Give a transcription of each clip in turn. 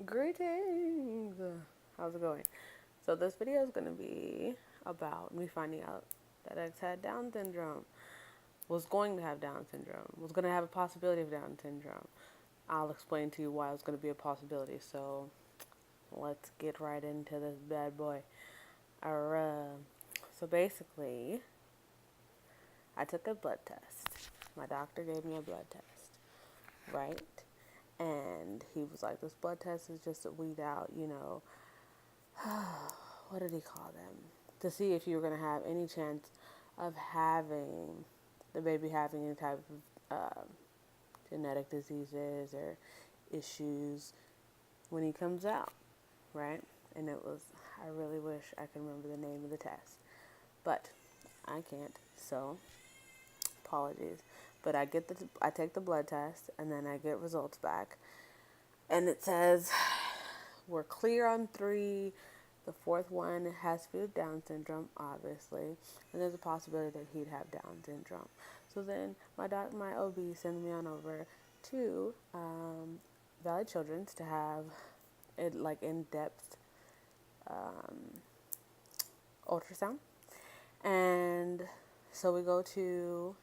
Greetings! How's it going? So, this video is going to be about me finding out that X had Down syndrome, was going to have Down syndrome, was going to have a possibility of Down syndrome. I'll explain to you why it was going to be a possibility. So, let's get right into this bad boy. So, basically, I took a blood test. My doctor gave me a blood test, right? And he was like, this blood test is just to weed out, what did he call them? To see if you were going to have any chance of having the baby having any type of genetic diseases or issues when he comes out, right? And it was, I really wish I could remember the name of the test, but I can't, so apologies. But I take the blood test and then I get results back, and it says we're clear on 3. The fourth one has to be with Down syndrome, obviously, and there's a possibility that he'd have Down syndrome. So then my OB sends me on over to Valley Children's to have it like in-depth ultrasound, and so we go to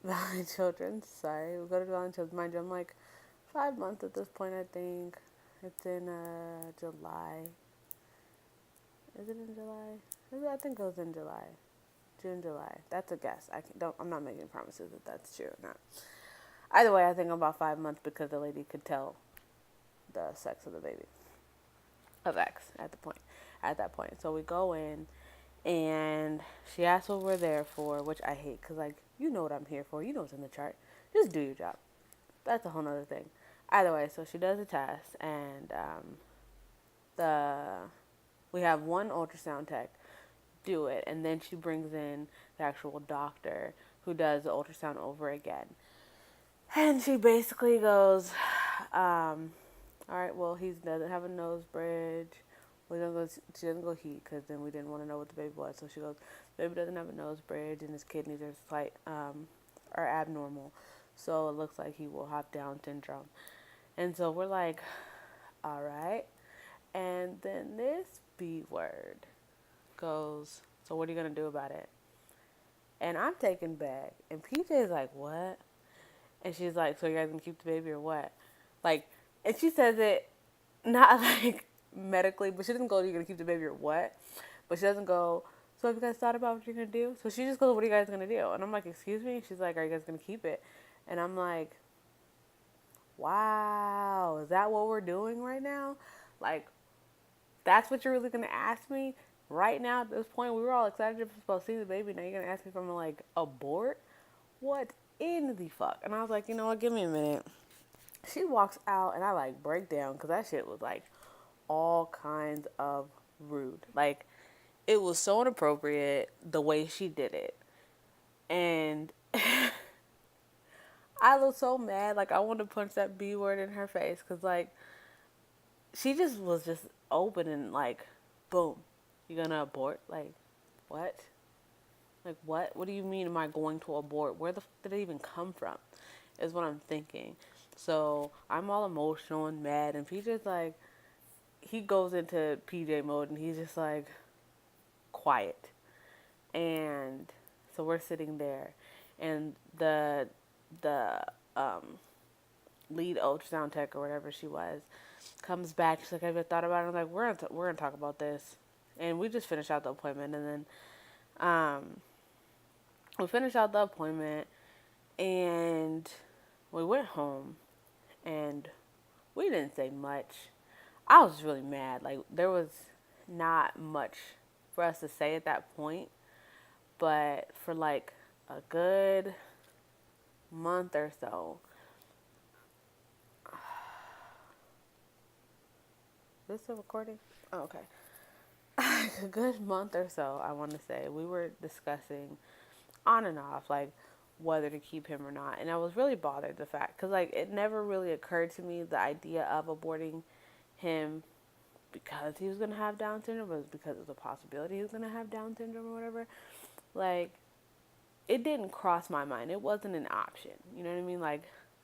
Valley Children's. Sorry, we go to Valley Children's. Mind you, I'm like 5 months at this point. I think it's in July. Is it in July? I think it was in July, June, July. That's a guess. I'm not making promises that that's true or not. Either way, I think I'm about 5 months because the lady could tell the sex of the baby, of X at the point. At that point, so we go in, and she asks what we're there for, which I hate because you know what I'm here for. You know what's in the chart. Just do your job. That's a whole nother thing. Either way, so she does the test, and the we have one ultrasound tech do it, and then she brings in the actual doctor who does the ultrasound over again. And she basically goes, all right, well, he doesn't have a nose bridge. She doesn't go heat because then we didn't want to know what the baby was. So she goes, baby doesn't have a nose bridge and his kidneys are abnormal. So it looks like he will have Down syndrome. And so we're like, all right. And then this B word goes, so what are you going to do about it? And I'm taken back. And PJ's like, what? And she's like, so you guys going to keep the baby or what? Like, and she says it not like medically, but she doesn't go, you're going to keep the baby or what? But she doesn't go, so have you guys thought about what you're going to do? So she just goes, what are you guys going to do? And I'm like, excuse me? She's like, are you guys going to keep it? And I'm like, wow, is that what we're doing right now? Like, that's what you're really going to ask me right now at this point? We were all excited about seeing the baby. Now you're going to ask me if I'm going to, like, abort? What in the fuck? And I was like, you know what? Give me a minute. She walks out, and I, like, break down because that shit was, like, all kinds of rude. Like, it was so inappropriate the way she did it. And I was so mad. Like, I wanted to punch that B word in her face because, like, she just was just open and, like, boom, you're gonna abort? Like, what? Like, what? What do you mean, am I going to abort? Where the f did it even come from? Is what I'm thinking. So I'm all emotional and mad, and PJ's like, he goes into PJ mode, and he's just like, quiet. And so we're sitting there, and the um, lead ultrasound tech or whatever she was comes back. She's like, "Have you thought about it?" I'm like, we're gonna talk about this," and we just finished out the appointment, and then we finished out the appointment, and we went home, and we didn't say much. I was really mad. Like, there was not much for us to say at that point, but for like a good month or so, is this a recording? Oh, okay. A good month or so, I want to say, we were discussing on and off, like, whether to keep him or not. And I was really bothered the fact, because, like, it never really occurred to me the idea of aborting him because he was going to have Down syndrome, but because it was a possibility he was going to have Down syndrome or whatever. Like, it didn't cross my mind. It wasn't an option. You know what I mean? Like,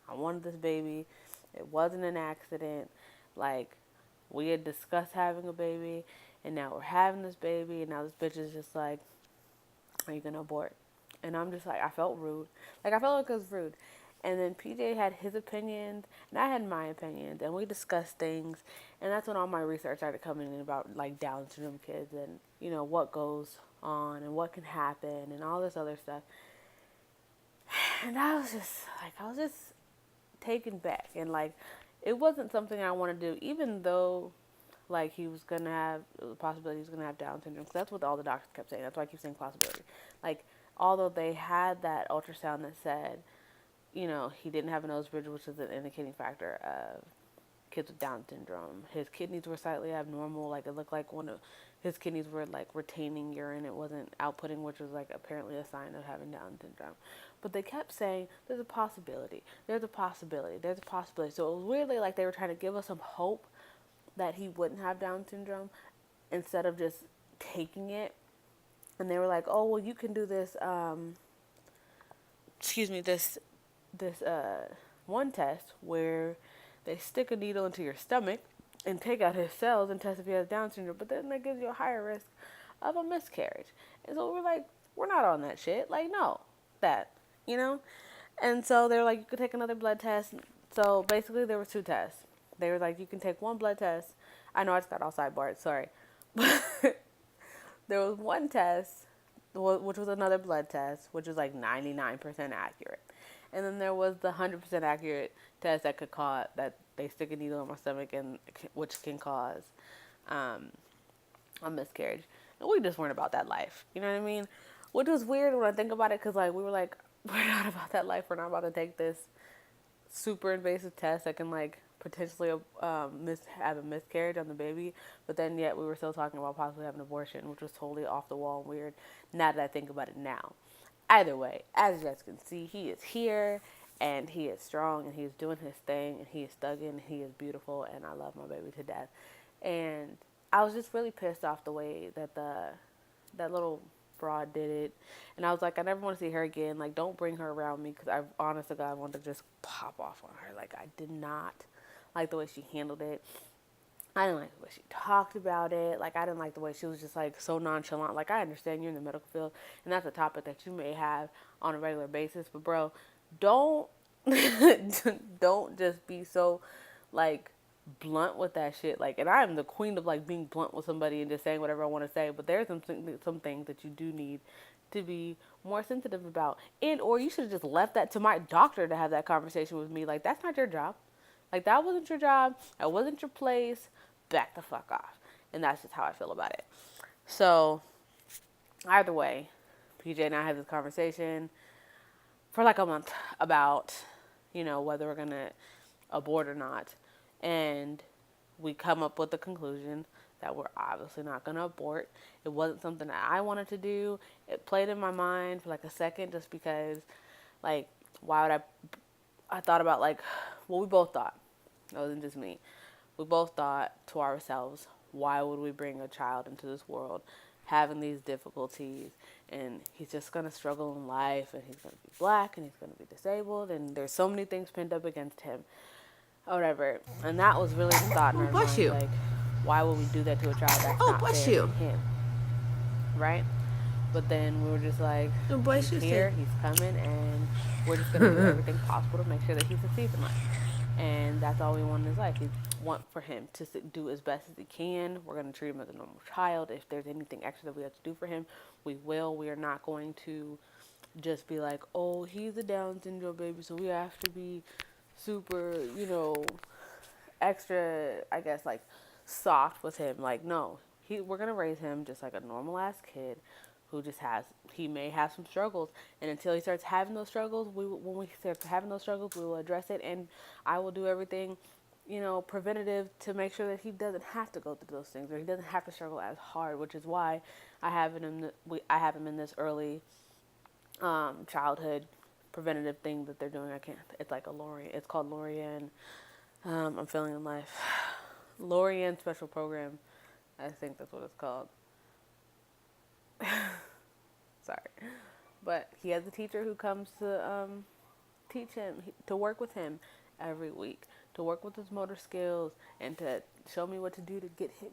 I wanted this baby. It wasn't an accident. Like, we had discussed having a baby, and now we're having this baby, and now this bitch is just like, are you gonna abort? And I'm just like, I felt rude. Like, I felt like it was rude. And then PJ had his opinions, and I had my opinions, and we discussed things. And that's when all my research started coming in about, like, Down syndrome kids and, what goes on and what can happen and all this other stuff. And I was just taken back. And, like, it wasn't something I wanted to do, even though, like, he was going to have the possibility he was going to have Down syndrome. Because that's what all the doctors kept saying. That's why I keep saying possibility. Like, although they had that ultrasound that said, he didn't have a nose bridge, which is an indicating factor of kids with Down syndrome. His kidneys were slightly abnormal. Like, it looked like one of his kidneys were, like, retaining urine. It wasn't outputting, which was, like, apparently a sign of having Down syndrome. But they kept saying, there's a possibility. There's a possibility. There's a possibility. So it was weirdly like they were trying to give us some hope that he wouldn't have Down syndrome instead of just taking it. And they were like, oh, well, you can do this, this one test where they stick a needle into your stomach and take out his cells and test if he has Down syndrome, but then that gives you a higher risk of a miscarriage. And so we're like, we're not on that shit. Like, no, that, you know? And so they were like, you could take another blood test. So basically there were two tests. They were like, you can take one blood test. I know I just got all sidebarred, sorry. But there was one test, which was another blood test, which was like 99% accurate. And then there was the 100% accurate test that could cause, that they stick a needle in my stomach and which can cause a miscarriage. And we just weren't about that life. You know what I mean? Which was weird when I think about it, because like we were like, we're not about that life. We're not about to take this super invasive test that can like potentially have a miscarriage on the baby, but then yet we were still talking about possibly having an abortion, which was totally off the wall and weird. Now that I think about it now, either way, as you guys can see, he is here and he is strong and he's doing his thing and he is thugging and he is beautiful and I love my baby to death. And I was just really pissed off the way that that little broad did it. And I was like, I never want to see her again. Like, don't bring her around me, because I, honest to God, I wanted to just pop off on her. Like, I did not like the way she handled it. I didn't like the way she talked about it. Like, I didn't like the way she was just, like, so nonchalant. Like, I understand you're in the medical field, and that's a topic that you may have on a regular basis. But, bro, don't, don't just be so, like, blunt with that shit. Like, and I'm the queen of, like, being blunt with somebody and just saying whatever I want to say. But there's some things that you do need to be more sensitive about. And, or you should have just left that to my doctor to have that conversation with me. Like, that's not your job. Like, that wasn't your job. That wasn't your place. Back the fuck off. And that's just how I feel about it. So, either way, PJ and I had this conversation for like a month about, whether we're going to abort or not. And we come up with the conclusion that we're obviously not going to abort. It wasn't something that I wanted to do. It played in my mind for like a second, just because, like, why would I thought about, like, well, we both thought. It wasn't just me. We both thought to ourselves, why would we bring a child into this world having these difficulties, and he's just going to struggle in life, and he's going to be black, and he's going to be disabled, and there's so many things pinned up against him, or whatever. And that was really the thought in our minds, like, why would we do that to a child? That's not fair to him, right? But then we were just like, he's here, he's coming, and we're just going to do everything possible to make sure that he succeeds in life. And that's all we want in his life. We want for him to do as best as he can. We're going to treat him as a normal child. If there's anything extra that we have to do for him, we will. We are not going to just be like, oh, he's a Down syndrome baby, so we have to be super, extra, I guess, like, soft with him. Like, no. We're going to raise him just like a normal-ass kid who just he may have some struggles, and until he starts having those struggles, when we start having those struggles, we will address it, and I will do everything, preventative to make sure that he doesn't have to go through those things, or he doesn't have to struggle as hard, which is why I have him in this early childhood preventative thing that they're doing. It's like it's called Lorian, I'm Failing in Life, Lorian Special Program, I think that's what it's called. Sorry. But he has a teacher who comes to teach him, to work with him every week to work with his motor skills and to show me what to do to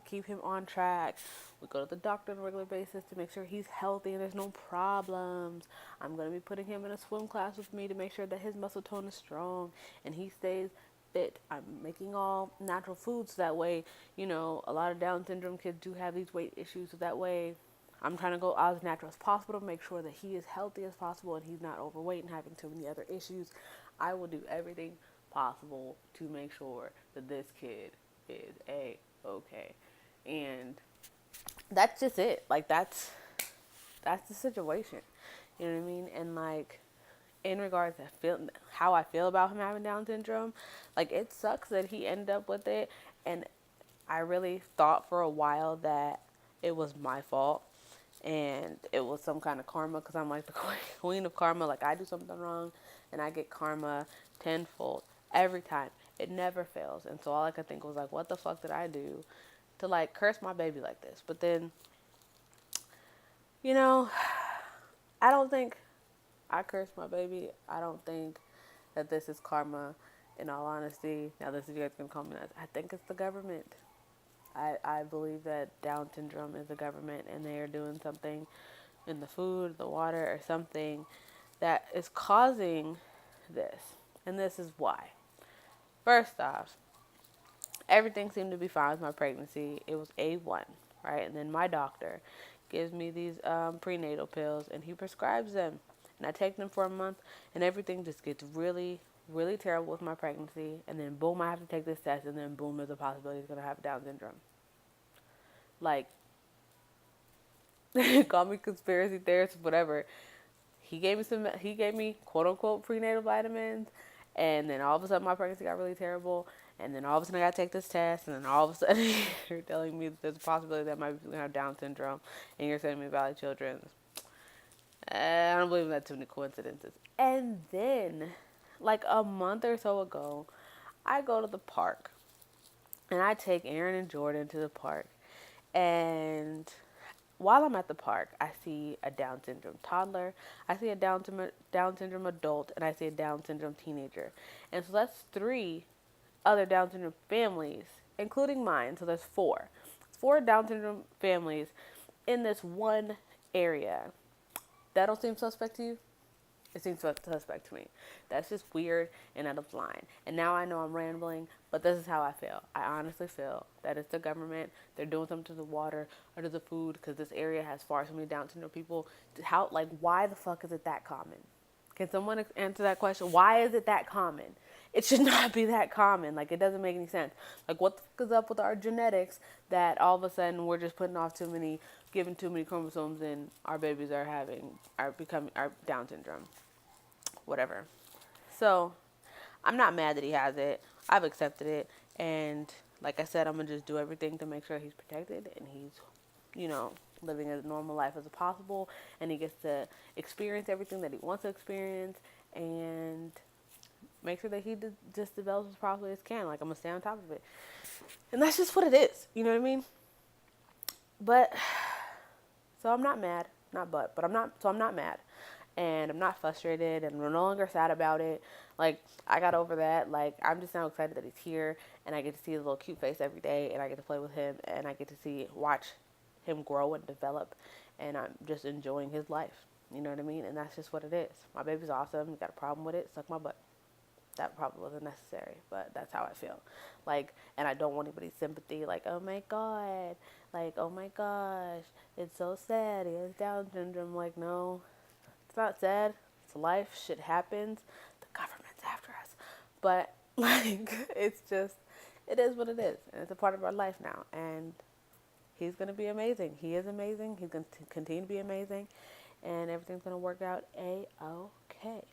keep him on track. We go to the doctor on a regular basis to make sure he's healthy and there's no problems. I'm going to be putting him in a swim class with me to make sure that his muscle tone is strong and he stays fit. I'm making all natural foods that way. You know, a lot of Down syndrome kids do have these weight issues, so that way I'm trying to go as natural as possible to make sure that he is healthy as possible and he's not overweight and having too many other issues. I will do everything possible to make sure that this kid is okay. And that's just it. Like that's the situation. You know what I mean? And like in regards to how I feel about him having Down syndrome, like it sucks that he ended up with it, and I really thought for a while that it was my fault and it was some kind of karma because I'm like the queen of karma. Like I do something wrong and I get karma tenfold every time. It never fails. And so all I could think was like, what the fuck did I do to like curse my baby like this? But then, you know, I don't think I cursed my baby. I don't think that this is karma. In all honesty, now this is you guys can call me. I think it's the government. I believe that Down syndrome is the government and they are doing something in the food, the water, or something that is causing this. And this is why. First off, everything seemed to be fine with my pregnancy. It was A1, right? And then my doctor gives me these prenatal pills and he prescribes them. And I take them for a month and everything just gets really, really terrible with my pregnancy. And then boom, I have to take this test and then boom, there's a possibility he's going to have Down syndrome. Like, call me conspiracy theorist, whatever. He gave me quote unquote prenatal vitamins, and then all of a sudden my pregnancy got really terrible, and then all of a sudden I got to take this test, and then all of a sudden you're telling me that there's a possibility that my baby's going to have Down syndrome, and you're sending me Valley Children's. I don't believe in that too many coincidences. And then, like a month or so ago, I go to the park, and I take Aaron and Jordan to the park, and while I'm at the park, I see a Down syndrome toddler, I see a Down syndrome adult, and I see a Down syndrome teenager. And so that's 3 other Down syndrome families, including mine. So there's 4. 4 Down syndrome families in this one area. That don't seem suspect to you? It seems suspect to me. That's just weird and out of line. And now I know I'm rambling, but this is how I feel. I honestly feel that it's the government. They're doing something to the water or to the food because this area has far too many Down syndrome people. How, like, why the fuck is it that common? Can someone answer that question? Why is it that common? It should not be that common. Like, it doesn't make any sense. Like, what the fuck is up with our genetics that all of a sudden we're just putting off giving too many chromosomes and our babies are becoming Down syndrome? Whatever. So, I'm not mad that he has it. I've accepted it. And like I said, I'm going to just do everything to make sure he's protected and he's, living as normal life as possible. And he gets to experience everything that he wants to experience and make sure that he just develops as properly as can. Like, I'm going to stay on top of it. And that's just what it is. You know what I mean? But, so I'm not mad. I'm not mad. And I'm not frustrated and I'm no longer sad about it. Like, I got over that. Like, I'm just now excited that he's here and I get to see his little cute face every day and I get to play with him and I get to watch him grow and develop and I'm just enjoying his life. You know what I mean? And that's just what it is. My baby's awesome. You got a problem with it? Suck my butt. That probably wasn't necessary, but that's how I feel. Like, and I don't want anybody's sympathy. Like, oh my God. Like, oh my gosh. It's so sad. He has Down syndrome. Like, no. It's not sad. It's life. Shit happens. The government's after us. But, like, it is what it is. And it's a part of our life now. And he's going to be amazing. He is amazing. He's going to continue to be amazing. And everything's going to work out A-okay.